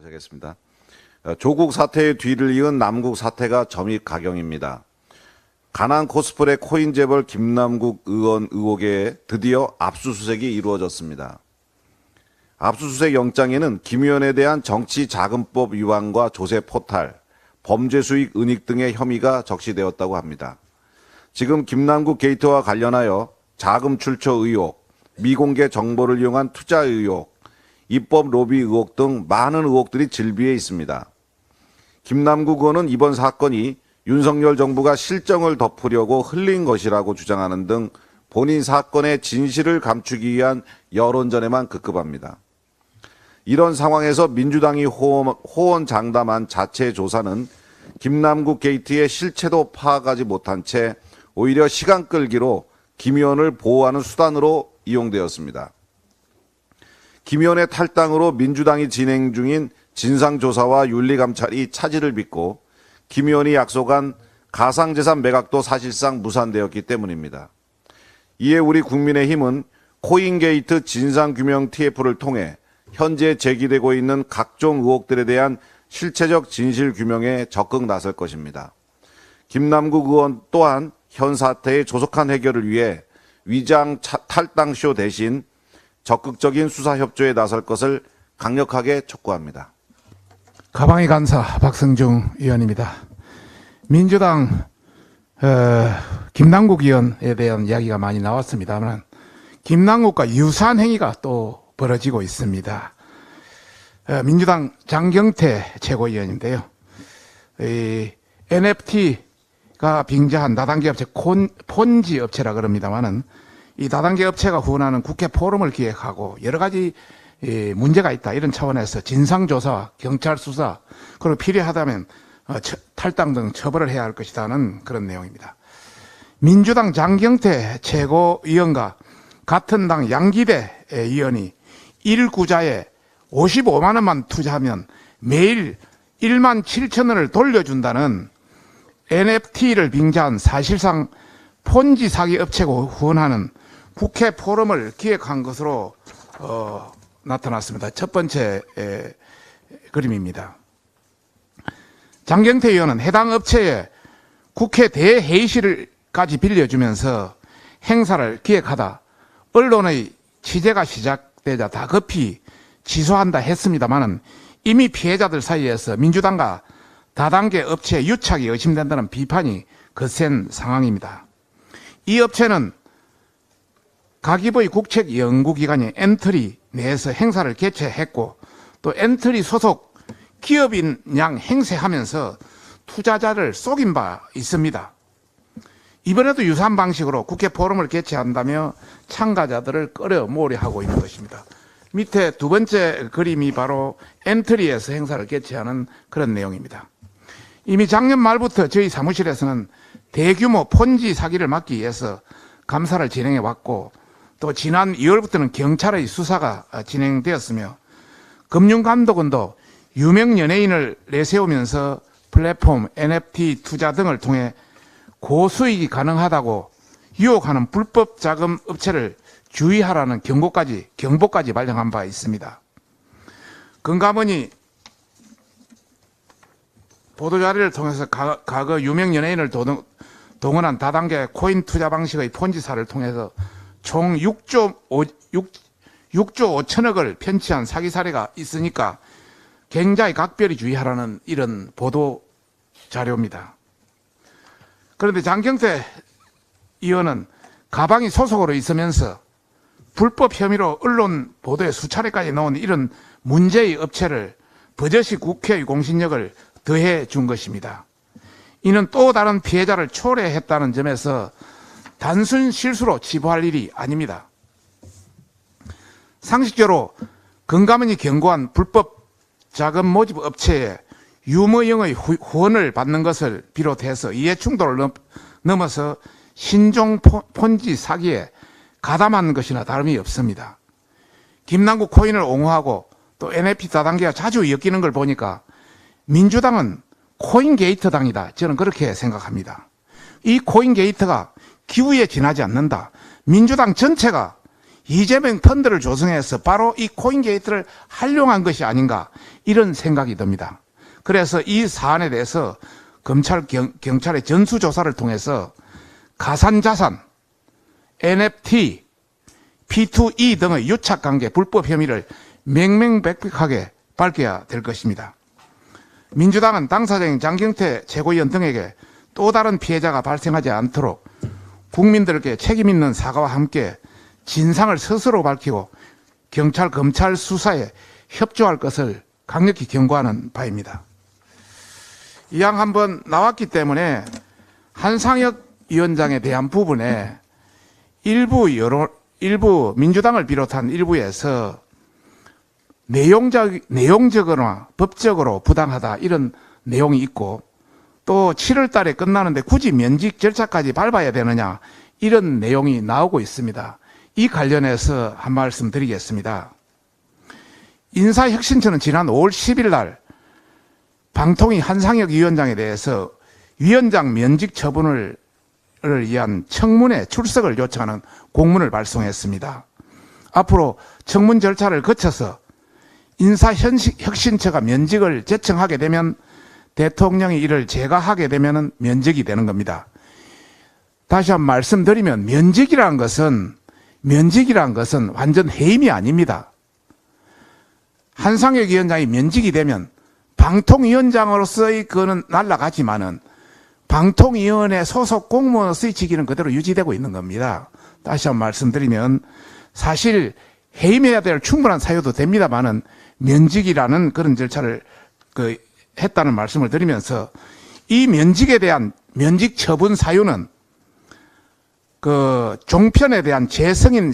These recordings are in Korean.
하겠습니다. 조국 사태의 뒤를 이은 남국 사태가 점입 가경입니다. 가난 코스프레 코인 재벌 김남국 의원 의혹에 드디어 압수수색이 이루어졌습니다. 압수수색 영장에는 김 의원에 대한 정치자금법 위반과 조세 포탈, 범죄 수익 은닉 등의 혐의가 적시되었다고 합니다. 지금 김남국 게이트와 관련하여 자금 출처 의혹, 미공개 정보를 이용한 투자 의혹, 입법 로비 의혹 등 많은 의혹들이 질비해 있습니다. 김남국 의원은 이번 사건이 윤석열 정부가 실정을 덮으려고 흘린 것이라고 주장하는 등 본인 사건의 진실을 감추기 위한 여론전에만 급급합니다. 이런 상황에서 민주당이 호언장담한 자체 조사는 김남국 게이트의 실체도 파악하지 못한 채 오히려 시간 끌기로 김 의원을 보호하는 수단으로 이용되었습니다. 김 의원의 탈당으로 민주당이 진행 중인 진상조사와 윤리감찰이 차질을 빚고 김 의원이 약속한 가상재산 매각도 사실상 무산되었기 때문입니다. 이에 우리 국민의힘은 코인게이트 진상규명 TF를 통해 현재 제기되고 있는 각종 의혹들에 대한 실체적 진실규명에 적극 나설 것입니다. 김남국 의원 또한 현 사태의 조속한 해결을 위해 위장 탈당쇼 대신 적극적인 수사 협조에 나설 것을 강력하게 촉구합니다. 가방이 간사 박성중 의원입니다. 민주당 김남국 의원에 대한 이야기가 많이 나왔습니다만 김남국과 유사한 행위가 또 벌어지고 있습니다. 민주당 장경태 최고위원인데요. NFT가 빙자한 다단계 업체 폰지 업체라 그럽니다만은 이 다단계 업체가 후원하는 국회 포럼을 기획하고 여러 가지 문제가 있다 이런 차원에서 진상조사, 경찰 수사 그리고 필요하다면 탈당 등 처벌을 해야 할 것이라는 그런 내용입니다. 민주당 장경태 최고위원과 같은 당 양기대 의원이 1구자에 55만 원만 투자하면 매일 1만 7천 원을 돌려준다는 NFT를 빙자한 사실상 폰지 사기 업체가 후원하는 국회 포럼을 기획한 것으로 나타났습니다. 첫 번째 그림입니다. 장경태 의원은 해당 업체에 국회 대회의실까지 빌려주면서 행사를 기획하다 언론의 취재가 시작되자 다급히 취소한다 했습니다마는 이미 피해자들 사이에서 민주당과 다단계 업체 유착이 의심된다는 비판이 거센 상황입니다. 이 업체는 가기부의 국책연구기관인 엔트리 내에서 행사를 개최했고 또 엔트리 소속 기업인 양 행세하면서 투자자를 속인 바 있습니다. 이번에도 유사한 방식으로 국회 포럼을 개최한다며 참가자들을 끌어모으려 하고 있는 것입니다. 밑에 두 번째 그림이 바로 엔트리에서 행사를 개최하는 그런 내용입니다. 이미 작년 말부터 저희 사무실에서는 대규모 폰지 사기를 막기 위해서 감사를 진행해 왔고 또 지난 2월부터는 경찰의 수사가 진행되었으며 금융감독원도 유명 연예인을 내세우면서 플랫폼, NFT 투자 등을 통해 고수익이 가능하다고 유혹하는 불법 자금 업체를 주의하라는 경보까지 발령한 바 있습니다. 금감원이 보도자료를 통해서 과거 유명 연예인을 동원한 다단계 코인 투자 방식의 폰지사를 통해서 총 6조 5천억을 편취한 사기 사례가 있으니까 굉장히 각별히 주의하라는 이런 보도 자료입니다. 그런데 장경태 의원은 가방이 소속으로 있으면서 불법 혐의로 언론 보도에 수차례까지 나온 이런 문제의 업체를 버젓이 국회의 공신력을 더해 준 것입니다. 이는 또 다른 피해자를 초래했다는 점에서 단순 실수로 치부할 일이 아닙니다. 상식적으로 금감원이 경고한 불법 자금 모집 업체에 유무형의 후원을 받는 것을 비롯해서 이해충돌을 넘어서 신종 폰지 사기에 가담한 것이나 다름이 없습니다. 김남국 코인을 옹호하고 또 NFT 다단계가 자주 엮이는 걸 보니까 민주당은 코인게이트 당이다. 저는 그렇게 생각합니다. 이 코인게이트가 기후에 지나지 않는다. 민주당 전체가 이재명 펀드를 조성해서 바로 이 코인게이트를 활용한 것이 아닌가 이런 생각이 듭니다. 그래서 이 사안에 대해서 경찰의 전수조사를 통해서 가산자산, NFT, P2E 등의 유착관계 불법 혐의를 명명백백하게 밝혀야 될 것입니다. 민주당은 당사자인 장경태 최고위원 등에게 또 다른 피해자가 발생하지 않도록 국민들께 책임 있는 사과와 함께 진상을 스스로 밝히고 경찰, 검찰 수사에 협조할 것을 강력히 경고하는 바입니다. 이왕 한번 나왔기 때문에 한상혁 위원장에 대한 부분에 일부 민주당을 비롯한 일부에서 내용적으로나 법적으로 부당하다 이런 내용이 있고 또 7월 달에 끝나는데 굳이 면직 절차까지 밟아야 되느냐 이런 내용이 나오고 있습니다. 이 관련해서 한 말씀 드리겠습니다. 인사혁신처는 지난 5월 10일 날 방통위 한상혁 위원장에 대해서 위원장 면직 처분을 위한 청문회 출석을 요청하는 공문을 발송했습니다. 앞으로 청문 절차를 거쳐서 인사혁신처가 면직을 제청하게 되면 대통령이 이를 제거하게 되면 면직이 되는 겁니다. 다시 한번 말씀드리면 면직이라는 것은 완전 해임이 아닙니다. 한상혁 위원장이 면직이 되면 방통위원장으로서의 그거는 날아가지만은 방통위원회 소속 공무원으로서의 직위는 그대로 유지되고 있는 겁니다. 다시 한번 말씀드리면 사실 해임해야 될 충분한 사유도 됩니다만은 면직이라는 그런 절차를 했다는 말씀을 드리면서 이 면직에 대한 면직 처분 사유는 종편에 대한 재승인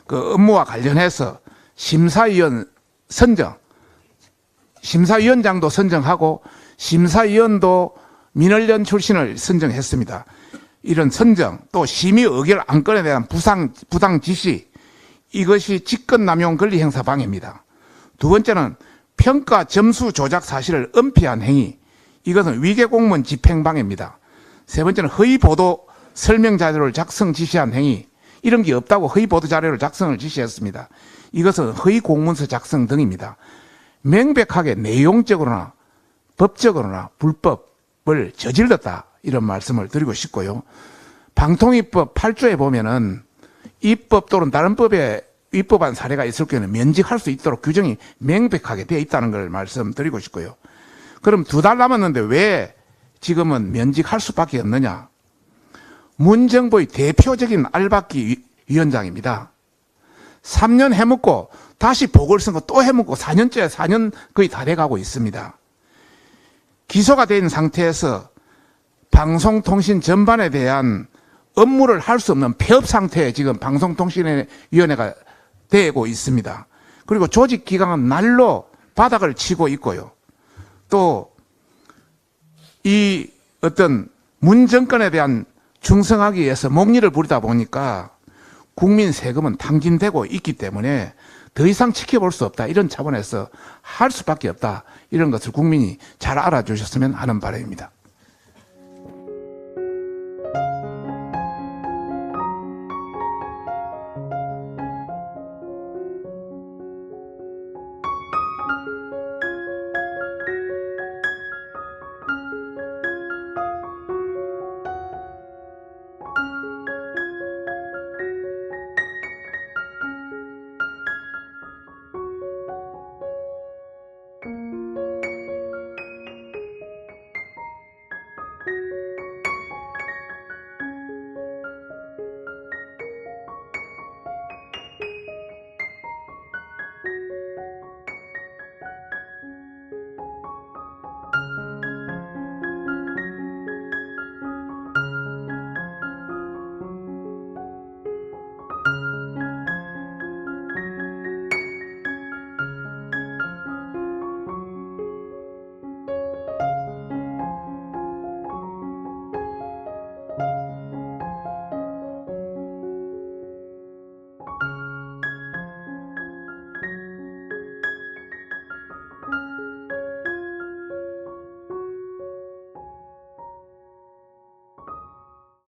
업무와 관련해서 심사위원 선정, 심사위원장도 선정하고 심사위원도 민원련 출신을 선정했습니다. 이런 선정 또 심의 의결 안건에 대한 부당 지시 이것이 직권남용 권리행사 방해입니다. 두 번째는 평가 점수 조작 사실을 은폐한 행위 이것은 위계공무원 집행방해입니다. 세 번째는 허위보도 설명자료를 작성 지시한 행위 이런 게 없다고 허위보도 자료를 작성을 지시했습니다. 이것은 허위공문서 작성 등입니다. 명백하게 내용적으로나 법적으로나 불법을 저질렀다 이런 말씀을 드리고 싶고요. 방통위법 8조에 보면은 입법 또는 다른 법에 위법한 사례가 있을 경우는 면직할 수 있도록 규정이 명백하게 되어 있다는 걸 말씀드리고 싶고요. 그럼 2달 남았는데 왜 지금은 면직할 수밖에 없느냐? 문정부의 대표적인 알박기 위원장입니다. 3년 해먹고 다시 보궐선거 또 해먹고 4년 거의 다 돼가고 있습니다. 기소가 된 상태에서 방송통신 전반에 대한 업무를 할 수 없는 폐업 상태에 지금 방송통신위원회가 되고 있습니다. 그리고 조직기강은 날로 바닥을 치고 있고요. 또 이 어떤 문정권에 대한 충성하기 위해서 목리를 부리다 보니까 국민 세금은 탕진되고 있기 때문에 더 이상 지켜볼 수 없다. 이런 차원에서 할 수밖에 없다. 이런 것을 국민이 잘 알아주셨으면 하는 바람입니다.